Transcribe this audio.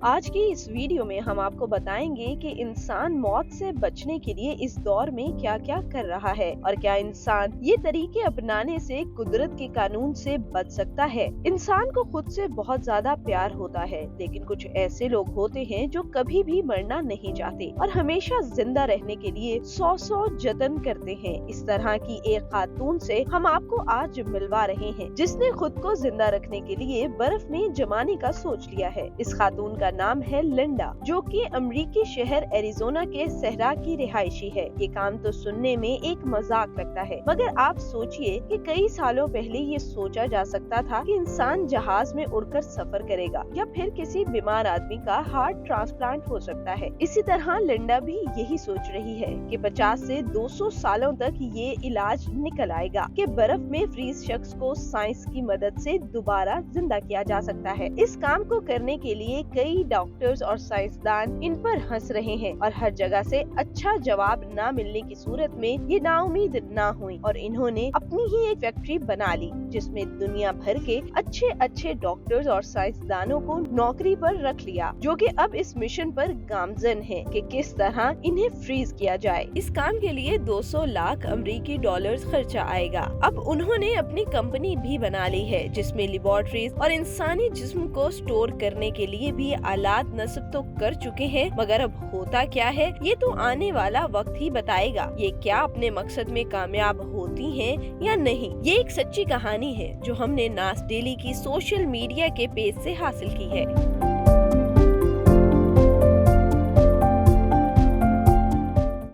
आज की इस वीडियो में हम आपको बताएंगे कि इंसान मौत से बचने के लिए इस दौर में क्या क्या कर रहा है और क्या इंसान ये तरीके अपनाने से कुदरत के कानून से बच सकता है। इंसान को खुद से बहुत ज्यादा प्यार होता है, लेकिन कुछ ऐसे लोग होते हैं जो कभी भी मरना नहीं चाहते और हमेशा जिंदा रहने के लिए सौ जतन करते हैं। इस तरह की एक खातून से हम आपको आज मिलवा रहे हैं, जिसने खुद को जिंदा रखने के लिए बर्फ में जमाने का सोच लिया है। इस खातून का नाम है लिंडा, जो कि अमेरिकी शहर एरिजोना के सहरा की रिहायशी है। ये काम तो सुनने में एक मजाक लगता है, मगर आप सोचिए कि कई सालों पहले ये सोचा जा सकता था कि इंसान जहाज में उड़कर सफर करेगा या फिर किसी बीमार आदमी का हार्ट ट्रांसप्लांट हो सकता है। इसी तरह लिंडा भी यही सोच रही है कि 50 से 200 सालों तक ये इलाज निकल आएगा कि बर्फ में फ्रीज शख्स को साइंस की मदद से दोबारा जिंदा किया जा सकता है। इस काम को करने के लिए कई डॉक्टर्स और साइंसदान इन पर हंस रहे हैं और हर जगह से अच्छा जवाब न मिलने की सूरत में ये नाउम्मीद न हुई और इन्होंने अपनी ही एक फैक्ट्री बना ली, जिसमें दुनिया भर के अच्छे डॉक्टर्स और साइंसदानों को नौकरी पर रख लिया, जो कि अब इस मिशन पर गामजन है कि किस तरह इन्हें फ्रीज किया जाए। इस काम के लिए 200 लाख अमेरिकी डॉलर्स खर्चा आएगा। अब उन्होंने अपनी कंपनी भी बना ली है, जिसमें लेबोरेटरीज और इंसानी जिस्म को स्टोर करने के लिए भी आलात नस्ब तो कर चुके हैं, मगर अब होता क्या है ये तो आने वाला वक्त ही बताएगा। ये क्या अपने मकसद में कामयाब होती हैं या नहीं। ये एक सच्ची कहानी है जो हमने नास डेली की सोशल मीडिया के पेज से हासिल की है।